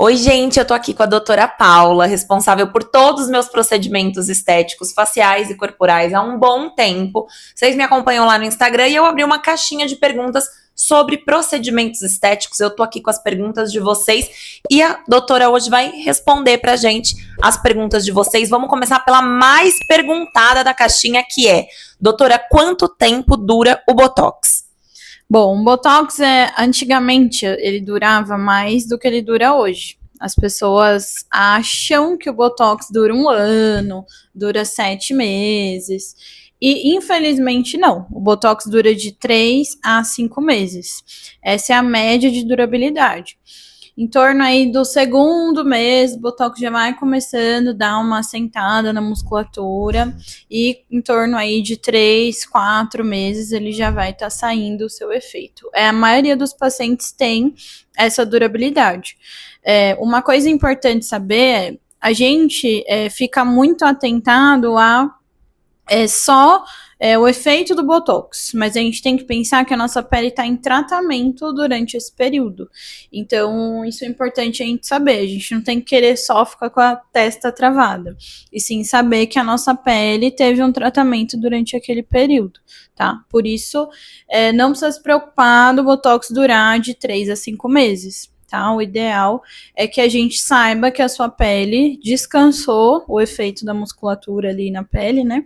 Oi, gente, eu tô aqui com a doutora Paula, responsável por todos os meus procedimentos estéticos, faciais e corporais há um bom tempo. Vocês me acompanham lá no Instagram e eu abri uma caixinha de perguntas sobre procedimentos estéticos. Eu tô aqui com as perguntas de vocês e a doutora hoje vai responder pra gente as perguntas de vocês. Vamos começar pela mais perguntada da caixinha, que é: doutora, quanto tempo dura o Botox? Bom, o Botox, antigamente, ele durava mais do que ele dura hoje. As pessoas acham que o Botox dura 1 ano, dura 7 meses. E, infelizmente, não. O Botox dura de 3 a 5 meses. Essa é a média de durabilidade. Em torno aí do segundo mês, o Botox já vai começando a dar uma assentada na musculatura e em torno aí de 3, 4 meses ele já vai estar saindo o seu efeito. A maioria dos pacientes tem essa durabilidade. Uma coisa importante saber é a gente fica muito atentado a só o efeito do Botox, mas a gente tem que pensar que a nossa pele está em tratamento durante esse período. Então, isso é importante a gente saber. A gente não tem que querer só ficar com a testa travada, e sim saber que a nossa pele teve um tratamento durante aquele período, tá? Por isso, não precisa se preocupar do Botox durar de 3 a 5 meses. Tá? O ideal é que a gente saiba que a sua pele descansou o efeito da musculatura ali na pele, né?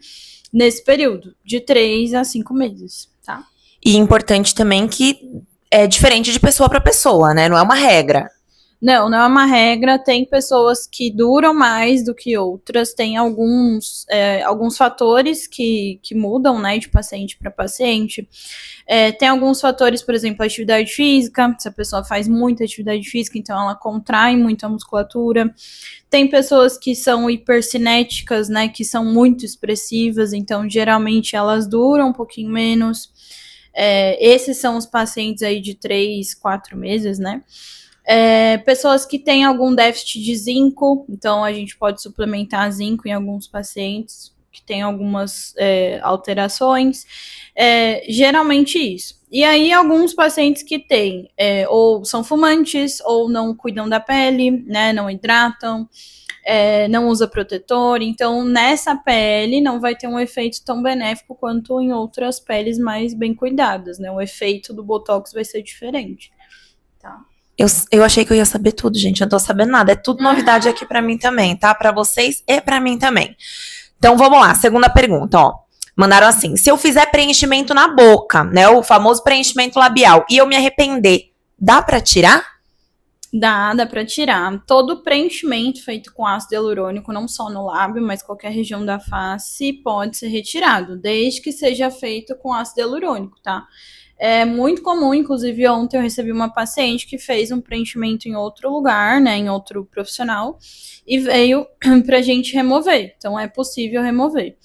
Nesse período, de 3 a 5 meses, tá? E importante também que é diferente de pessoa para pessoa, né? Não é uma regra. Não é uma regra. Tem pessoas que duram mais do que outras, tem alguns fatores que mudam, né, de paciente para paciente. Tem alguns fatores, por exemplo, a atividade física. Se a pessoa faz muita atividade física, então ela contrai muito a musculatura. Tem pessoas que são hipercinéticas, né, que são muito expressivas, então geralmente elas duram um pouquinho menos. Esses são os pacientes aí de 3, 4 meses, né? Pessoas que têm algum déficit de zinco, então a gente pode suplementar zinco em alguns pacientes que têm algumas alterações. Geralmente isso. E aí, alguns pacientes que têm, ou são fumantes, ou não cuidam da pele, né, não hidratam, não usa protetor, então nessa pele não vai ter um efeito tão benéfico quanto em outras peles mais bem cuidadas, né? O efeito do Botox vai ser diferente, tá? Eu achei que eu ia saber tudo, gente. Eu não tô sabendo nada. É tudo novidade aqui pra mim também, tá? Pra vocês e pra mim também. Então vamos lá, segunda pergunta, ó. Mandaram assim: se eu fizer preenchimento na boca, né? O famoso preenchimento labial, e eu me arrepender, dá pra tirar? Dá pra tirar. Todo preenchimento feito com ácido hialurônico, não só no lábio, mas qualquer região da face, pode ser retirado, desde que seja feito com ácido hialurônico, tá? É muito comum, inclusive ontem eu recebi uma paciente que fez um preenchimento em outro lugar, né, em outro profissional, e veio pra gente remover. Então é possível remover.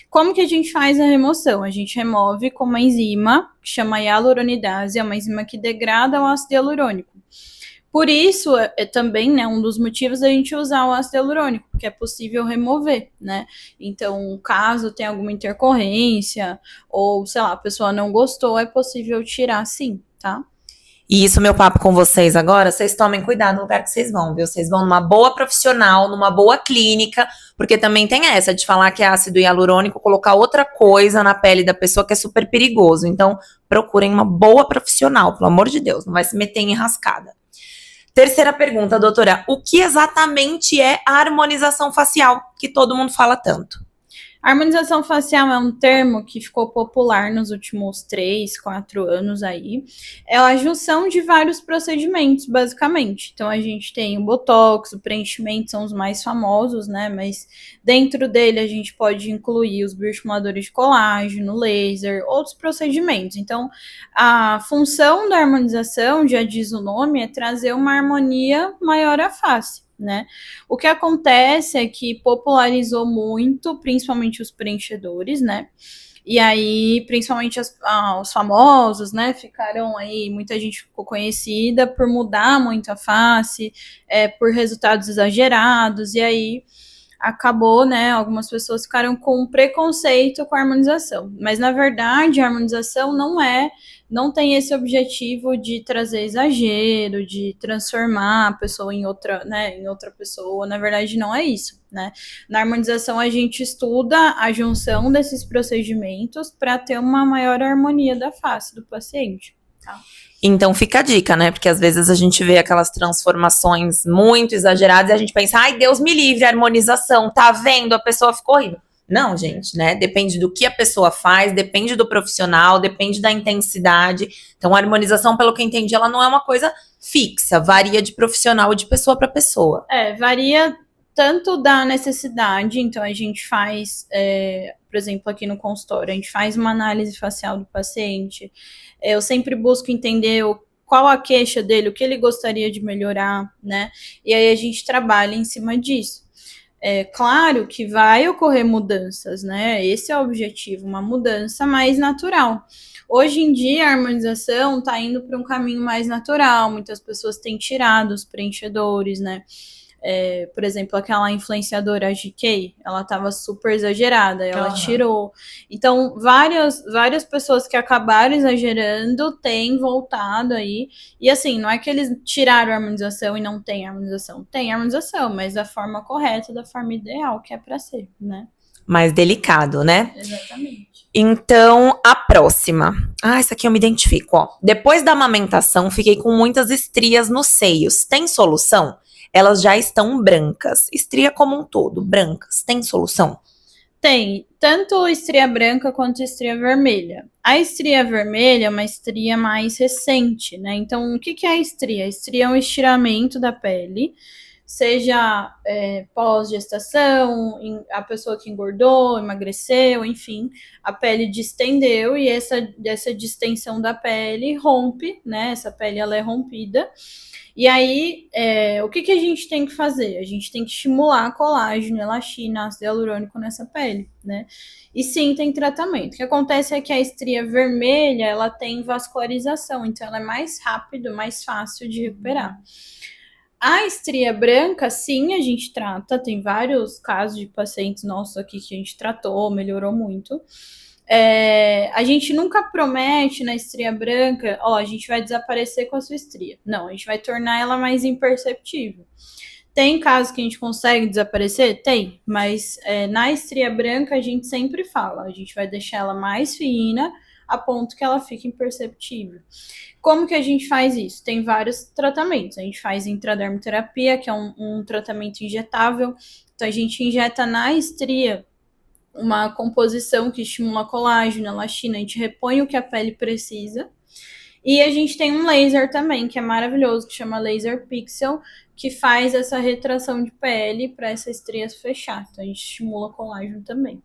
Como que a gente faz a remoção? A gente remove com uma enzima que chama hialuronidase, é uma enzima que degrada o ácido hialurônico. Por isso, também, né, um dos motivos da gente usar o ácido hialurônico, porque é possível remover, né? Então, caso tenha alguma intercorrência, ou, sei lá, a pessoa não gostou, é possível tirar sim, tá? E isso, meu papo com vocês agora, vocês tomem cuidado no lugar que vocês vão, viu? Vocês vão numa boa profissional, numa boa clínica, porque também tem essa de falar que é ácido hialurônico, colocar outra coisa na pele da pessoa que é super perigoso. Então, procurem uma boa profissional, pelo amor de Deus, não vai se meter em enrascada. Terceira pergunta, doutora: o que exatamente é a harmonização facial, que todo mundo fala tanto? A harmonização facial é um termo que ficou popular nos últimos 3, 4 anos aí. É a junção de vários procedimentos, basicamente. Então, a gente tem o Botox, o preenchimento são os mais famosos, né? Mas dentro dele a gente pode incluir os bioestimuladores de colágeno, laser, outros procedimentos. Então, a função da harmonização, já diz o nome, é trazer uma harmonia maior à face, né? O que acontece é que popularizou muito, principalmente os preenchedores, né? E aí, principalmente os famosos, né? Ficaram aí, muita gente ficou conhecida por mudar muito a face, por resultados exagerados, e aí acabou, né, algumas pessoas ficaram com preconceito com a harmonização. Mas, na verdade, a harmonização não tem esse objetivo de trazer exagero, de transformar a pessoa em outra, né, em outra pessoa. Na verdade, não é isso, né? Na harmonização, a gente estuda a junção desses procedimentos para ter uma maior harmonia da face do paciente. Tá? Então fica a dica, né? Porque às vezes a gente vê aquelas transformações muito exageradas e a gente pensa, ai, Deus me livre, a harmonização, tá vendo? A pessoa ficou horrível. Não, gente, né? Depende do que a pessoa faz, depende do profissional, depende da intensidade. Então, a harmonização, pelo que eu entendi, ela não é uma coisa fixa, varia de profissional e de pessoa para pessoa. Varia tanto da necessidade, então a gente faz, por exemplo, aqui no consultório, a gente faz uma análise facial do paciente. Eu sempre busco entender qual a queixa dele, o que ele gostaria de melhorar, né? E aí a gente trabalha em cima disso. É claro que vai ocorrer mudanças, né? Esse é o objetivo, uma mudança mais natural. Hoje em dia, a harmonização está indo para um caminho mais natural, muitas pessoas têm tirado os preenchedores, né? Por exemplo, aquela influenciadora GK, ela estava super exagerada, ela tirou. Então, várias pessoas que acabaram exagerando têm voltado aí. E assim, não é que eles tiraram a harmonização e não tem harmonização. Tem harmonização, mas da forma correta, da forma ideal, que é para ser, né? Mais delicado, né? Exatamente. Então, a próxima. Essa aqui eu me identifico, ó. Depois da amamentação, fiquei com muitas estrias nos seios. Tem solução? Elas já estão brancas. Estria como um todo, brancas. Tem solução? Tem, tanto estria branca quanto estria vermelha. A estria vermelha é uma estria mais recente, né? Então, o que é a estria? A estria é um estiramento da pele, seja pós-gestação, a pessoa que engordou, emagreceu, enfim, a pele distendeu e essa distensão da pele rompe, né? Essa pele ela é rompida. E aí, o que a gente tem que fazer? A gente tem que estimular colágeno, elastina, ácido hialurônico nessa pele, né? E sim, tem tratamento. O que acontece é que a estria vermelha, ela tem vascularização, então ela é mais rápido, mais fácil de recuperar. A estria branca, sim, a gente trata. Tem vários casos de pacientes nossos aqui que a gente tratou, melhorou muito. A gente nunca promete na estria branca, a gente vai desaparecer com a sua estria. Não, a gente vai tornar ela mais imperceptível. Tem casos que a gente consegue desaparecer? Tem, mas na estria branca a gente sempre fala, a gente vai deixar ela mais fina a ponto que ela fique imperceptível. Como que a gente faz isso? Tem vários tratamentos. A gente faz intradermoterapia, que é um tratamento injetável. Então a gente injeta na estria uma composição que estimula colágeno, elastina, a gente repõe o que a pele precisa. E a gente tem um laser também, que é maravilhoso, que chama Laser Pixel, que faz essa retração de pele para essa estria fechar. Então a gente estimula colágeno também.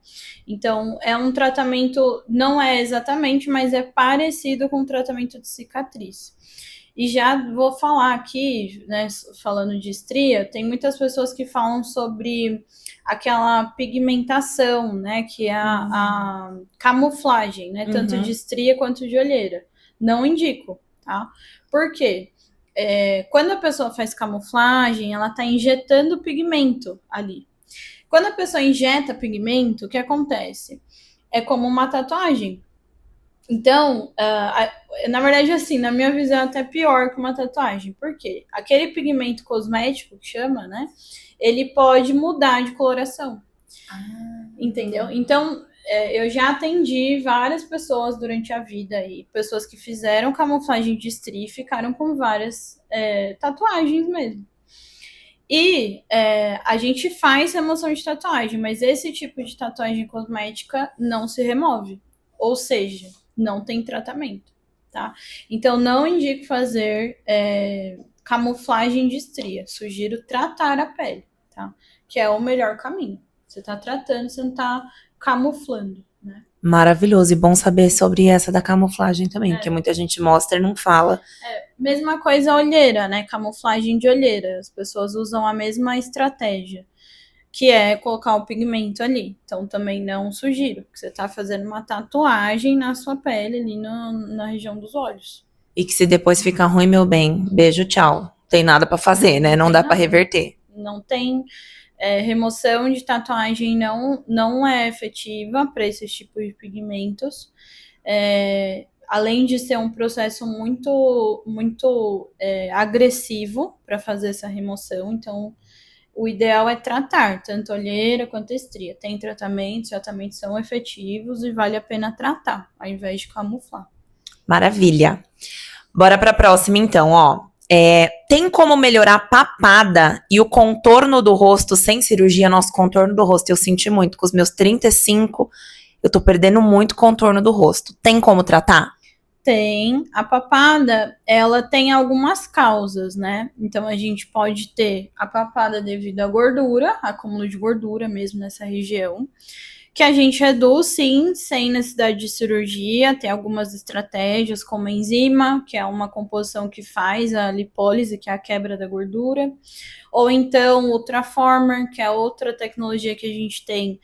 Então é um tratamento, não é exatamente, mas é parecido com o tratamento de cicatriz. E já vou falar aqui, né, falando de estria, tem muitas pessoas que falam sobre aquela pigmentação, né, que é a camuflagem, né, tanto de estria quanto de olheira. Não indico, tá? Por quê? Quando a pessoa faz camuflagem, ela está injetando pigmento ali. Quando a pessoa injeta pigmento, o que acontece? É como uma tatuagem. Então, na verdade, assim, na minha visão, é até pior que uma tatuagem. Por quê? Aquele pigmento cosmético, que chama, né? Ele pode mudar de coloração. Entendeu? Então, eu já atendi várias pessoas durante a vida aí, pessoas que fizeram camuflagem de estria e ficaram com várias tatuagens mesmo. E a gente faz remoção de tatuagem, mas esse tipo de tatuagem cosmética não se remove. Ou seja, não tem tratamento, tá? Então, não indico fazer camuflagem de estria. Sugiro tratar a pele, tá? Que é o melhor caminho. Você tá tratando, você não tá camuflando, né? Maravilhoso, e bom saber sobre essa da camuflagem também, porque muita gente mostra e não fala. Mesma coisa a olheira, né? Camuflagem de olheira. As pessoas usam a mesma estratégia, que é colocar o pigmento ali. Então, também não sugiro, porque você tá fazendo uma tatuagem na sua pele ali na região dos olhos. E que se depois ficar ruim, meu bem, beijo, tchau. Tem nada pra fazer, né? Não dá pra reverter. Não tem. Remoção de tatuagem não é efetiva para esses tipos de pigmentos. Além de ser um processo muito agressivo para fazer essa remoção, então o ideal é tratar tanto olheira quanto estria. Tem tratamentos são efetivos e vale a pena tratar, ao invés de camuflar. Maravilha. Bora para a próxima, então, ó. Tem como melhorar a papada e o contorno do rosto sem cirurgia? Nosso contorno do rosto eu senti muito. Com os meus 35, eu tô perdendo muito contorno do rosto. Tem como tratar? Tem. A papada, ela tem algumas causas, né? Então, a gente pode ter a papada devido à gordura, acúmulo de gordura mesmo nessa região, que a gente reduz, sim, sem necessidade de cirurgia. Tem algumas estratégias, como a enzima, que é uma composição que faz a lipólise, que é a quebra da gordura. Ou então, o Traformer, que é outra tecnologia que a gente tem.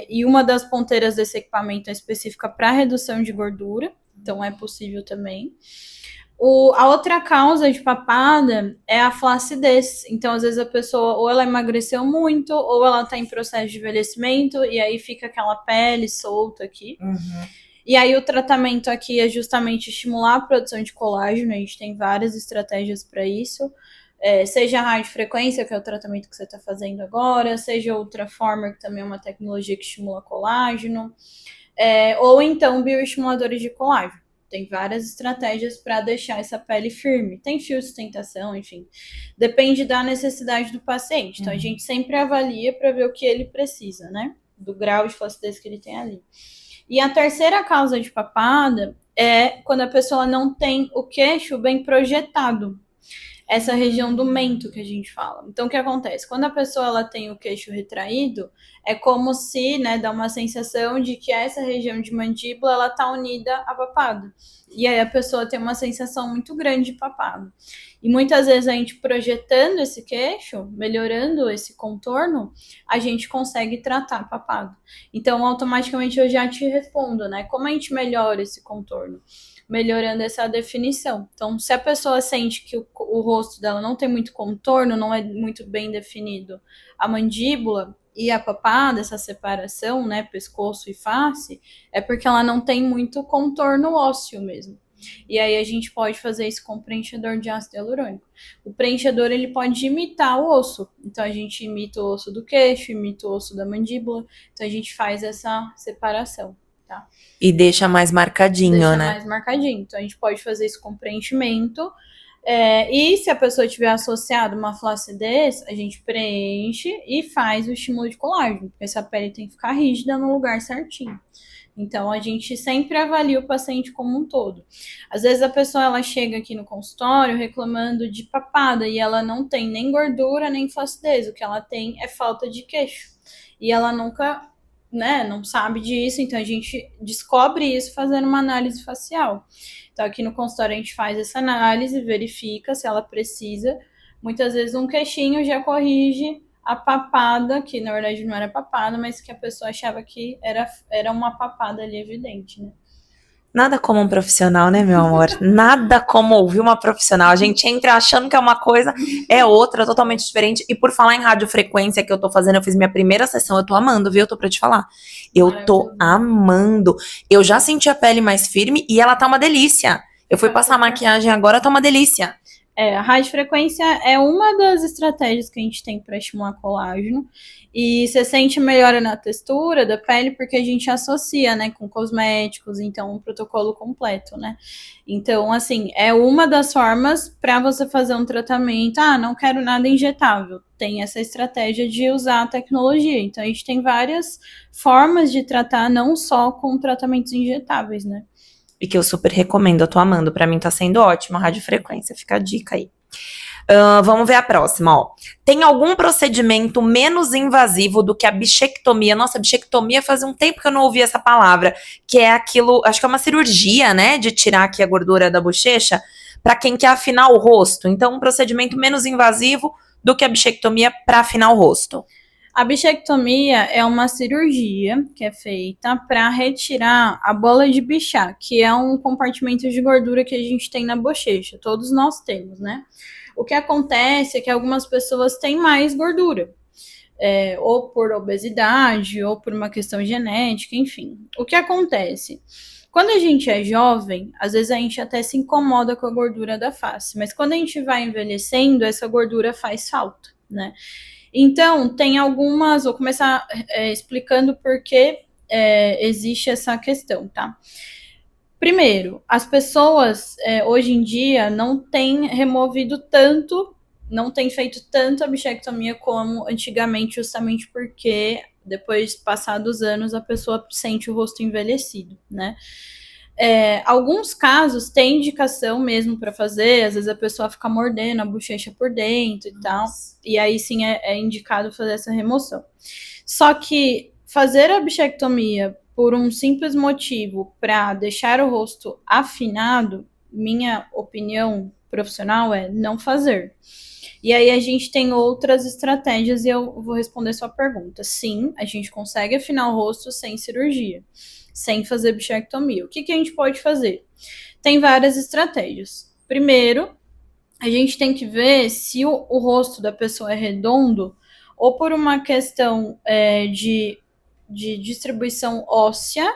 E uma das ponteiras desse equipamento é específica para redução de gordura. Então, é possível também. A outra causa de papada é a flacidez. Então, às vezes, a pessoa ou ela emagreceu muito, ou ela está em processo de envelhecimento, e aí fica aquela pele solta aqui. Uhum. E aí, o tratamento aqui é justamente estimular a produção de colágeno. A gente tem várias estratégias para isso. Seja a radiofrequência, que é o tratamento que você está fazendo agora, seja o Ultraformer, que também é uma tecnologia que estimula colágeno. Ou então bioestimuladores de colágeno. Tem várias estratégias para deixar essa pele firme. Tem fio de sustentação, enfim. Depende da necessidade do paciente. Então, a gente sempre avalia para ver o que ele precisa, né? Do grau de flacidez que ele tem ali. E a terceira causa de papada é quando a pessoa não tem o queixo bem projetado. Essa região do mento que a gente fala. Então, o que acontece? Quando a pessoa ela tem o queixo retraído, é como se, né, dá uma sensação de que essa região de mandíbula, ela tá unida à papada. E aí a pessoa tem uma sensação muito grande de papada. E muitas vezes a gente projetando esse queixo, melhorando esse contorno, a gente consegue tratar papada. Então, automaticamente eu já te respondo, né? Como a gente melhora esse contorno? Melhorando essa definição. Então, se a pessoa sente que o rosto dela não tem muito contorno, não é muito bem definido a mandíbula e a papada, essa separação, né, pescoço e face, é porque ela não tem muito contorno ósseo mesmo. E aí a gente pode fazer isso com preenchedor de ácido hialurônico. O preenchedor, ele pode imitar o osso. Então, a gente imita o osso do queixo, imita o osso da mandíbula. Então, a gente faz essa separação. Tá? E deixa mais marcadinho, né? Deixa mais marcadinho. Então, a gente pode fazer isso com preenchimento. E se a pessoa tiver associado uma flacidez, a gente preenche e faz o estímulo de colágeno, porque essa pele tem que ficar rígida no lugar certinho. Então, a gente sempre avalia o paciente como um todo. Às vezes, a pessoa ela chega aqui no consultório reclamando de papada e ela não tem nem gordura, nem flacidez. O que ela tem é falta de queixo. E ela nunca, né, não sabe disso, então a gente descobre isso fazendo uma análise facial. Então, aqui no consultório a gente faz essa análise, verifica se ela precisa. Muitas vezes um queixinho já corrige a papada, que na verdade não era papada, mas que a pessoa achava que era uma papada ali evidente, né? Nada como um profissional, né, meu amor? Nada como ouvir uma profissional. A gente entra achando que é uma coisa, é outra, totalmente diferente. E por falar em radiofrequência que eu tô fazendo, eu fiz minha primeira sessão, eu tô amando, viu? Eu tô pra te falar. Eu tô amando. Eu já senti a pele mais firme e ela tá uma delícia. Eu fui passar maquiagem agora, tá uma delícia. A radiofrequência é uma das estratégias que a gente tem para estimular colágeno. E você sente melhora na textura da pele porque a gente associa, né, com cosméticos, então um protocolo completo, né? Então, assim, é uma das formas para você fazer um tratamento. Ah, não quero nada injetável. Tem essa estratégia de usar a tecnologia. Então, a gente tem várias formas de tratar, não só com tratamentos injetáveis, né? E que eu super recomendo, eu tô amando. Pra mim tá sendo ótimo a radiofrequência, fica a dica aí. Vamos ver a próxima, ó. Tem algum procedimento menos invasivo do que a bichectomia? Nossa, bichectomia faz um tempo que eu não ouvi essa palavra, que é aquilo, acho que é uma cirurgia, né, de tirar aqui a gordura da bochecha, pra quem quer afinar o rosto. Então, um procedimento menos invasivo do que a bichectomia pra afinar o rosto. A bichectomia é uma cirurgia que é feita para retirar a bola de Bichat, que é um compartimento de gordura que a gente tem na bochecha. Todos nós temos, né? O que acontece é que algumas pessoas têm mais gordura. ou por obesidade, ou por uma questão genética, enfim. O que acontece? Quando a gente é jovem, às vezes a gente até se incomoda com a gordura da face, mas quando a gente vai envelhecendo, essa gordura faz falta, né? Então, tem algumas, vou começar explicando por que existe essa questão, tá? Primeiro, as pessoas hoje em dia não têm removido tanto, não têm feito tanto a bichectomia como antigamente, justamente porque depois de passados anos a pessoa sente o rosto envelhecido, né? Alguns casos tem indicação mesmo para fazer, às vezes a pessoa fica mordendo a bochecha por dentro e tal, e aí sim é indicado fazer essa remoção. Só que fazer a bichectomia por um simples motivo para deixar o rosto afinado, minha opinião profissional é não fazer. E aí a gente tem outras estratégias e eu vou responder sua pergunta. Sim, a gente consegue afinar o rosto sem cirurgia, sem fazer bichectomia. O que a gente pode fazer? Tem várias estratégias. Primeiro, a gente tem que ver se o rosto da pessoa é redondo ou por uma questão de distribuição óssea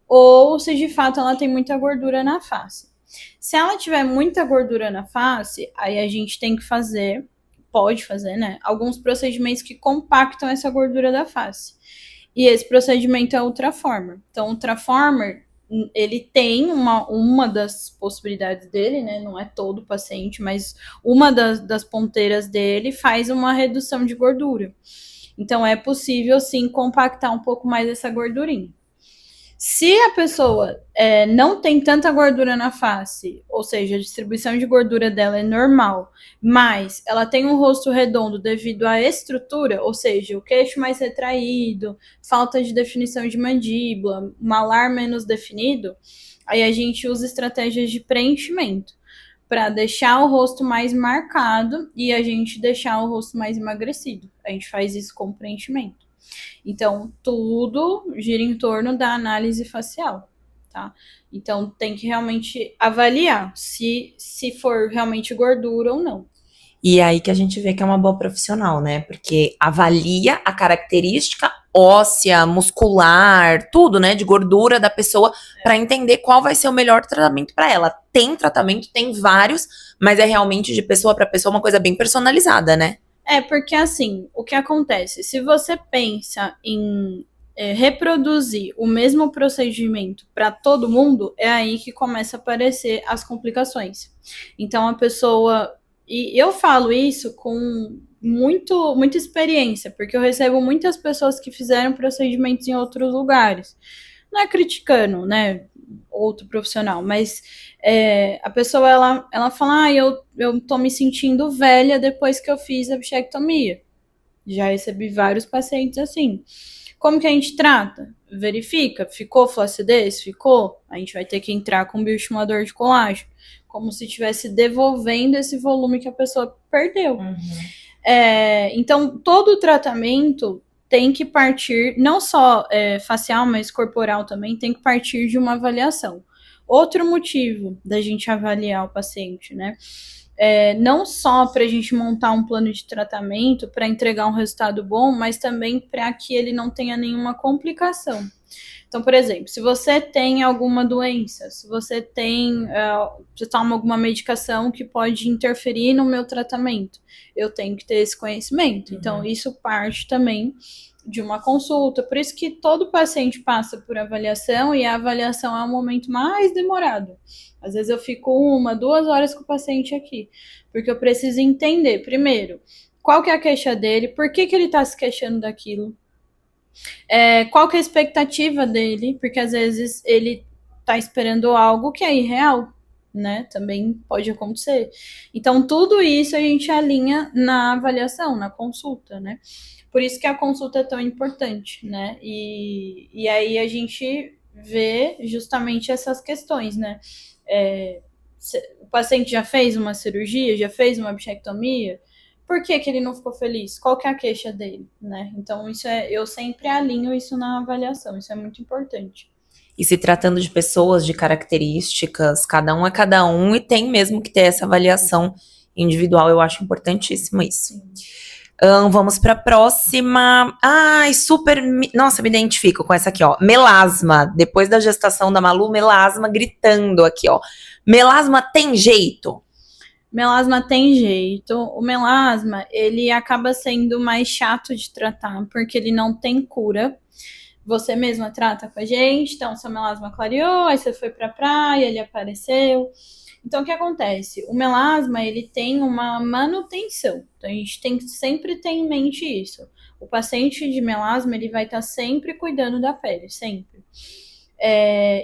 ou se de fato ela tem muita gordura na face. Se ela tiver muita gordura na face, aí a gente tem que fazer, pode fazer, né, alguns procedimentos que compactam essa gordura da face. E esse procedimento é o Ultraformer. Então, o Ultraformer, ele tem uma das possibilidades dele, né? Não é todo paciente, mas uma das ponteiras dele faz uma redução de gordura. Então, é possível, sim, compactar um pouco mais essa gordurinha. Se a pessoa não tem tanta gordura na face, ou seja, a distribuição de gordura dela é normal, mas ela tem um rosto redondo devido à estrutura, ou seja, o queixo mais retraído, falta de definição de mandíbula, malar menos definido, aí a gente usa estratégias de preenchimento para deixar o rosto mais marcado e a gente deixar o rosto mais emagrecido. A gente faz isso com preenchimento. Então, tudo gira em torno da análise facial, tá? Então, tem que realmente avaliar se for realmente gordura ou não. E é aí que a gente vê que é uma boa profissional, né? Porque avalia a característica óssea, muscular, tudo, né, de gordura da pessoa para entender qual vai ser o melhor tratamento para ela. Tem tratamento, tem vários, mas é realmente de pessoa para pessoa uma coisa bem personalizada, né? Porque assim, o que acontece? Se você pensa em reproduzir o mesmo procedimento para todo mundo, é aí que começa a aparecer as complicações. Então a pessoa. E eu falo isso com muita experiência, porque eu recebo muitas pessoas que fizeram procedimentos em outros lugares. Não é criticando, né, outro profissional, mas a pessoa, ela fala, eu tô me sentindo velha depois que eu fiz a bichectomia. Já recebi vários pacientes assim. Como que a gente trata? Verifica, ficou flacidez? Ficou? A gente vai ter que entrar com bioestimulador de colágeno, como se estivesse devolvendo esse volume que a pessoa perdeu. Uhum. Então, todo o tratamento tem que partir, não só facial, mas corporal também, tem que partir de uma avaliação. Outro motivo da gente avaliar o paciente, né? Não só para a gente montar um plano de tratamento para entregar um resultado bom, mas também para que ele não tenha nenhuma complicação. Então, por exemplo, se você tem alguma doença, se você você toma alguma medicação que pode interferir no meu tratamento, eu tenho que ter esse conhecimento. Então, isso parte também de uma consulta. Por isso que todo paciente passa por avaliação e a avaliação é o momento mais demorado. Às vezes eu fico 1, 2 horas com o paciente aqui, porque eu preciso entender, primeiro, qual que é a queixa dele, por que ele está se queixando daquilo, qual que é a expectativa dele, porque às vezes ele está esperando algo que é irreal, né? Também pode acontecer. Então, tudo isso a gente alinha na avaliação, na consulta, né? Por isso que a consulta é tão importante, né? E aí a gente vê justamente essas questões, né? O paciente já fez uma cirurgia, já fez uma bichectomia, por que ele não ficou feliz? Qual que é a queixa dele, né? Então, eu sempre alinho isso na avaliação, isso é muito importante. E se tratando de pessoas, de características, cada um é cada um, e tem mesmo que ter essa avaliação individual, eu acho importantíssimo isso. Vamos para a próxima. Ai, Nossa, me identifico com essa aqui, ó. Melasma. Depois da gestação da Malu, melasma gritando aqui, ó. Melasma tem jeito? Melasma tem jeito. O melasma, ele acaba sendo mais chato de tratar, porque ele não tem cura. Você mesma trata com a gente, então seu melasma clareou, aí você foi pra praia, ele apareceu. Então, o que acontece? O melasma, ele tem uma manutenção. Então, a gente tem que sempre ter em mente isso. O paciente de melasma, ele vai estar sempre cuidando da pele, sempre.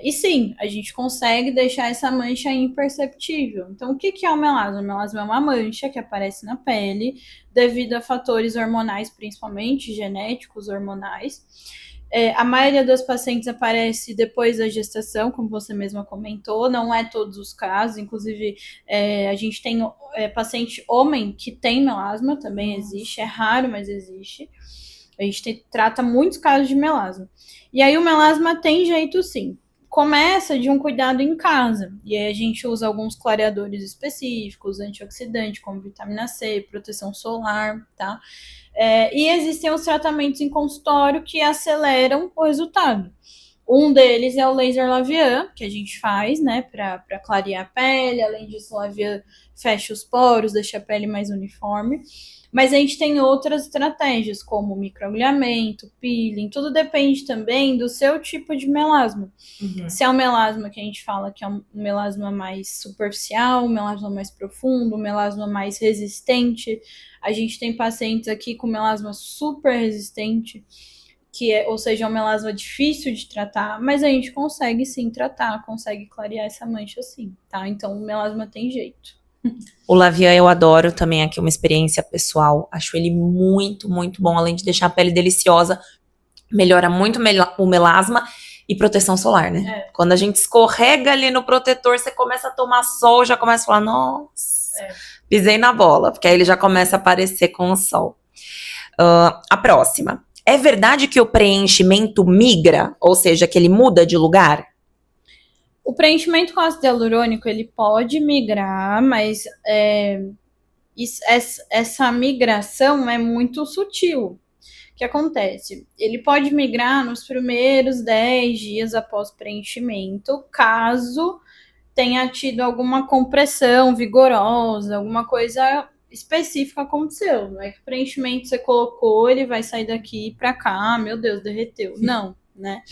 E sim, a gente consegue deixar essa mancha imperceptível. Então, o que é o melasma? O melasma é uma mancha que aparece na pele devido a fatores hormonais, principalmente genéticos hormonais. A maioria dos pacientes aparece depois da gestação, como você mesma comentou, não é todos os casos, inclusive a gente tem paciente homem que tem melasma, também existe, é raro, mas existe. A gente trata muitos casos de melasma. E aí o melasma tem jeito sim. Começa de um cuidado em casa. E aí a gente usa alguns clareadores específicos, antioxidante, como vitamina C, proteção solar, tá? E existem os tratamentos em consultório que aceleram o resultado. Um deles é o laser Lavian, que a gente faz, né, para clarear a pele. Além disso, o Lavian fecha os poros, deixa a pele mais uniforme. Mas a gente tem outras estratégias, como microagulhamento, peeling, tudo depende também do seu tipo de melasma. Uhum. Se é um melasma que a gente fala que é um melasma mais superficial, um melasma mais profundo, um melasma mais resistente. A gente tem pacientes aqui com melasma super resistente, ou seja, é um melasma difícil de tratar, mas a gente consegue sim tratar, consegue clarear essa mancha sim, tá? Então o melasma tem jeito. O Lavian eu adoro também aqui, uma experiência pessoal. Acho ele muito, muito bom. Além de deixar a pele deliciosa, melhora muito o melasma e proteção solar, né? Quando a gente escorrega ali no protetor, você começa a tomar sol, já começa a falar, nossa, pisei na bola. Porque aí ele já começa a aparecer com o sol. A próxima. É verdade que o preenchimento migra? Ou seja, que ele muda de lugar? O preenchimento com ácido hialurônico, ele pode migrar, mas essa migração é muito sutil. O que acontece? Ele pode migrar nos primeiros 10 dias após preenchimento, caso tenha tido alguma compressão vigorosa, alguma coisa específica aconteceu. Não é que o preenchimento você colocou, ele vai sair daqui para cá, meu Deus, derreteu. Não, né?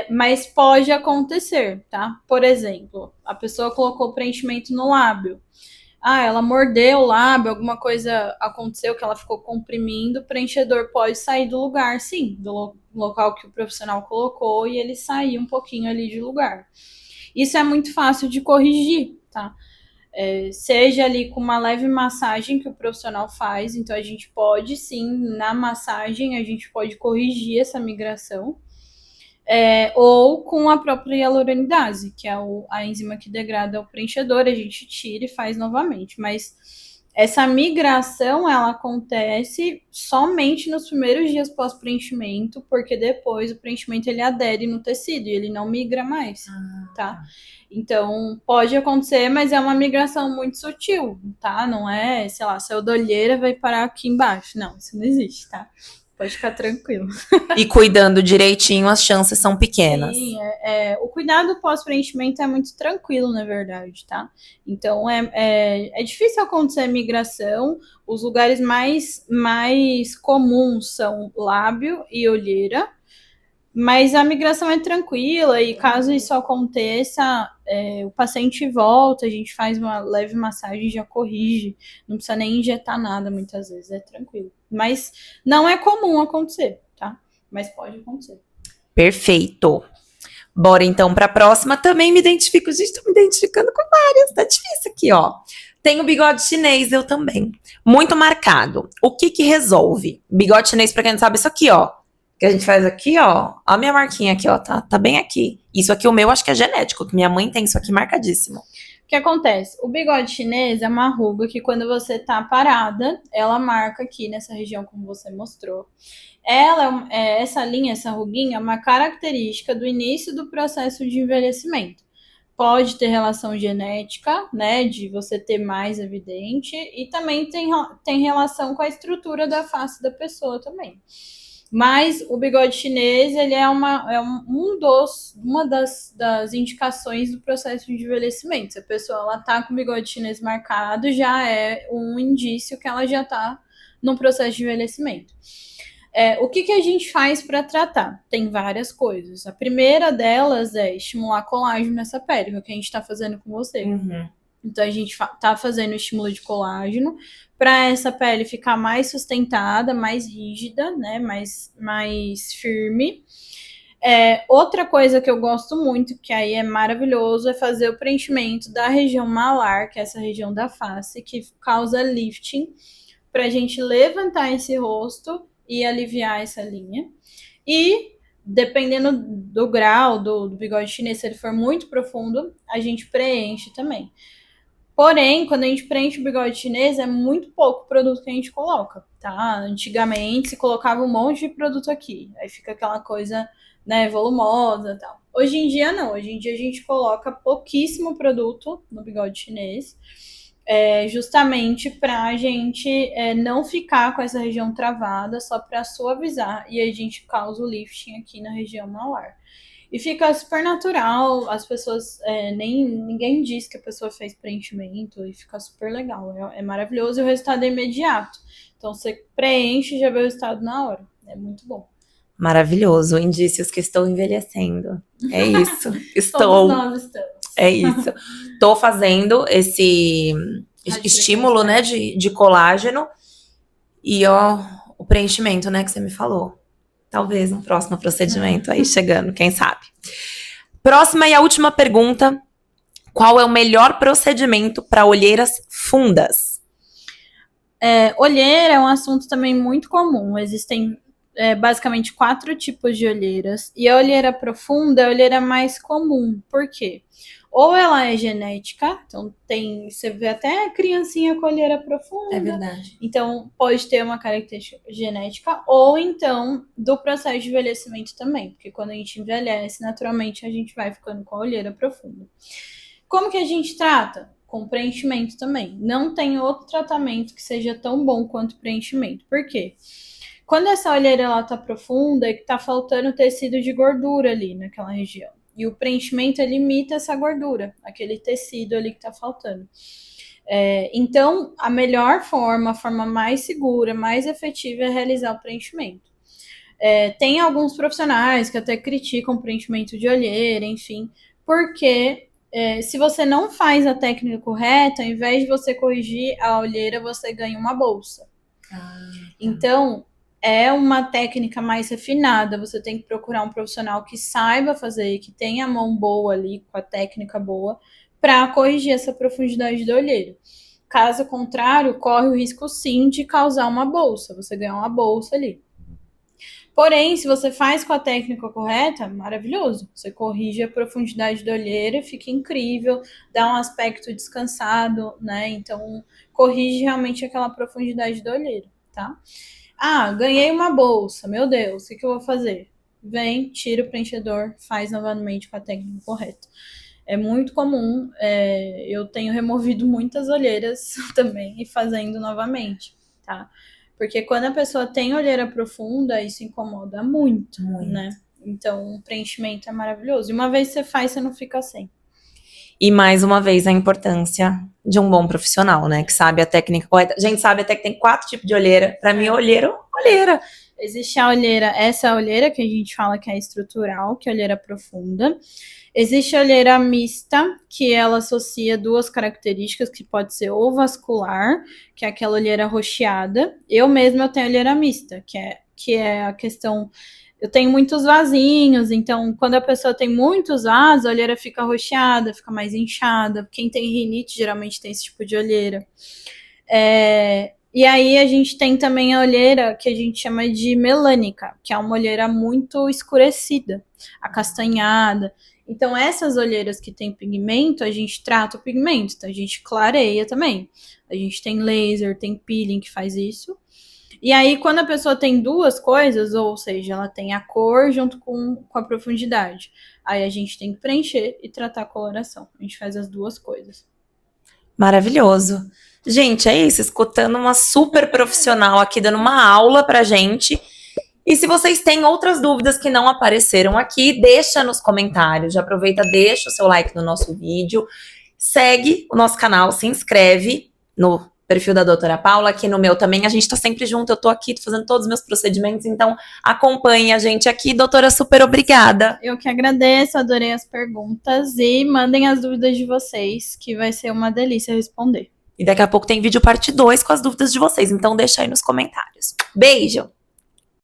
Mas pode acontecer, tá? Por exemplo, a pessoa colocou preenchimento no lábio. Ela mordeu o lábio, alguma coisa aconteceu que ela ficou comprimindo, o preenchedor pode sair do lugar, sim, do local que o profissional colocou, e ele sair um pouquinho ali de lugar. Isso é muito fácil de corrigir, tá? Seja ali com uma leve massagem que o profissional faz, então a gente pode sim, na massagem, a gente pode corrigir essa migração. Ou com a própria hialuronidase, que é a enzima que degrada o preenchedor, a gente tira e faz novamente. Mas essa migração, ela acontece somente nos primeiros dias pós-preenchimento, porque depois o preenchimento ele adere no tecido e ele não migra mais, tá? Então, pode acontecer, mas é uma migração muito sutil, tá? Não é, sei lá, saiu da olheira, vai parar aqui embaixo. Não, isso não existe, tá? Pode ficar tranquilo. E cuidando direitinho, as chances são pequenas. Sim, o cuidado pós-preenchimento é muito tranquilo, na verdade, tá? Então, é difícil acontecer a migração. Os lugares mais comuns são lábio e olheira, mas a migração é tranquila e caso isso aconteça, o paciente volta, a gente faz uma leve massagem e já corrige. Não precisa nem injetar nada, muitas vezes, é tranquilo. Mas não é comum acontecer, tá? Mas pode acontecer. Perfeito. Bora então para a próxima. Também me identifico, gente, tô me identificando com várias. Tá difícil aqui, ó. Tem o bigode chinês, eu também. Muito marcado. O que resolve? Bigode chinês, pra quem não sabe, isso aqui, ó. Que a gente faz aqui, ó. A minha marquinha aqui, ó. Tá bem aqui. Isso aqui, o meu, acho que é genético, que minha mãe tem isso aqui marcadíssimo. O que acontece? O bigode chinês é uma ruga que quando você tá parada, ela marca aqui nessa região, como você mostrou. Essa linha, essa ruguinha, é uma característica do início do processo de envelhecimento. pode ter relação genética, né, de você ter mais evidente, e também tem relação com a estrutura da face da pessoa também. Mas o bigode chinês, ele é uma das indicações do processo de envelhecimento. Se a pessoa ela tá com o bigode chinês marcado, já é um indício que ela já tá no processo de envelhecimento. O que a gente faz para tratar? Tem várias coisas. A primeira delas é estimular colágeno nessa pele, que é o que a gente está fazendo com você. Uhum. Então, a gente tá fazendo estímulo de colágeno para essa pele ficar mais sustentada, mais rígida, né? Mais firme. Outra coisa que eu gosto muito, que aí é maravilhoso, é fazer o preenchimento da região malar, que é essa região da face, que causa lifting, para a gente levantar esse rosto e aliviar essa linha. E, dependendo do grau do bigode chinês, se ele for muito profundo, a gente preenche também. Porém, quando a gente preenche o bigode chinês, é muito pouco produto que a gente coloca, tá? Antigamente se colocava um monte de produto aqui, aí fica aquela coisa, né, volumosa e tal. Hoje em dia não, hoje em dia a gente coloca pouquíssimo produto no bigode chinês, justamente pra gente não ficar com essa região travada, só pra suavizar, e a gente causa o lifting aqui na região malar. E fica super natural, as pessoas, ninguém diz que a pessoa fez preenchimento, e fica super legal, é maravilhoso e o resultado é imediato. Então você preenche e já vê o resultado na hora, é muito bom. Maravilhoso, indícios que estou envelhecendo. É isso, Todos nós estamos. É isso. Estou fazendo esse estímulo, né, de colágeno e o preenchimento, né, que você me falou. Talvez um próximo procedimento aí chegando, quem sabe. Próxima e a última pergunta. Qual é o melhor procedimento para olheiras fundas? Olheira é um assunto também muito comum. Existem basicamente 4 tipos de olheiras. E a olheira profunda é a olheira mais comum. Por quê? Ou ela é genética, então você vê até criancinha com olheira profunda. É verdade. Então pode ter uma característica genética, ou então do processo de envelhecimento também, porque quando a gente envelhece, naturalmente a gente vai ficando com a olheira profunda. Como que a gente trata? Com preenchimento também. Não tem outro tratamento que seja tão bom quanto preenchimento. Por quê? Quando essa olheira ela tá profunda, é que tá faltando tecido de gordura ali naquela região. E o preenchimento limita essa gordura, aquele tecido ali que tá faltando. Então, a melhor forma, a forma mais segura, mais efetiva é realizar o preenchimento. Tem alguns profissionais que até criticam o preenchimento de olheira, enfim, porque se você não faz a técnica correta, ao invés de você corrigir a olheira, você ganha uma bolsa. Então, é uma técnica mais refinada, você tem que procurar um profissional que saiba fazer, que tenha a mão boa ali, com a técnica boa, para corrigir essa profundidade da olheira. Caso contrário, corre o risco sim de causar uma bolsa, você ganhar uma bolsa ali. Porém, se você faz com a técnica correta, maravilhoso. Você corrige a profundidade da olheira, fica incrível, dá um aspecto descansado, né? Então, corrige realmente aquela profundidade da olheira, tá? Ganhei uma bolsa, meu Deus, o que eu vou fazer? Vem, tira o preenchedor, faz novamente com a técnica correta. É muito comum, eu tenho removido muitas olheiras também e fazendo novamente, tá? Porque quando a pessoa tem olheira profunda, isso incomoda muito, né? Então, o preenchimento é maravilhoso. E uma vez que você faz, você não fica sem. E mais uma vez a importância de um bom profissional, né? Que sabe a técnica correta. A gente sabe até que tem 4 tipos de olheira. Para mim, olheira. Existe a olheira, essa olheira que a gente fala que é estrutural, que é a olheira profunda. Existe a olheira mista, que ela associa 2 características, que pode ser ou vascular, que é aquela olheira roxeada. Eu mesma tenho olheira mista, que é a questão... Eu tenho muitos vasinhos, então quando a pessoa tem muitos vasos, a olheira fica roxeada, fica mais inchada. Quem tem rinite geralmente tem esse tipo de olheira. E aí a gente tem também a olheira que a gente chama de melânica, que é uma olheira muito escurecida, acastanhada. Então essas olheiras que tem pigmento, a gente trata o pigmento, então a gente clareia também. A gente tem laser, tem peeling que faz isso. E aí, quando a pessoa tem duas coisas, ou seja, ela tem a cor junto com a profundidade, aí a gente tem que preencher e tratar a coloração. A gente faz as duas coisas. Maravilhoso. Gente, é isso, escutando uma super profissional aqui dando uma aula pra gente. E se vocês têm outras dúvidas que não apareceram aqui, deixa nos comentários. Já aproveita, deixa o seu like no nosso vídeo. Segue o nosso canal, se inscreve no perfil da doutora Paula, aqui no meu também. A gente tá sempre junto, eu tô aqui, tô fazendo todos os meus procedimentos, então acompanhe a gente aqui. Doutora, super obrigada. Eu que agradeço, adorei as perguntas e mandem as dúvidas de vocês, que vai ser uma delícia responder. E daqui a pouco tem vídeo parte 2 com as dúvidas de vocês, então deixa aí nos comentários. Beijo!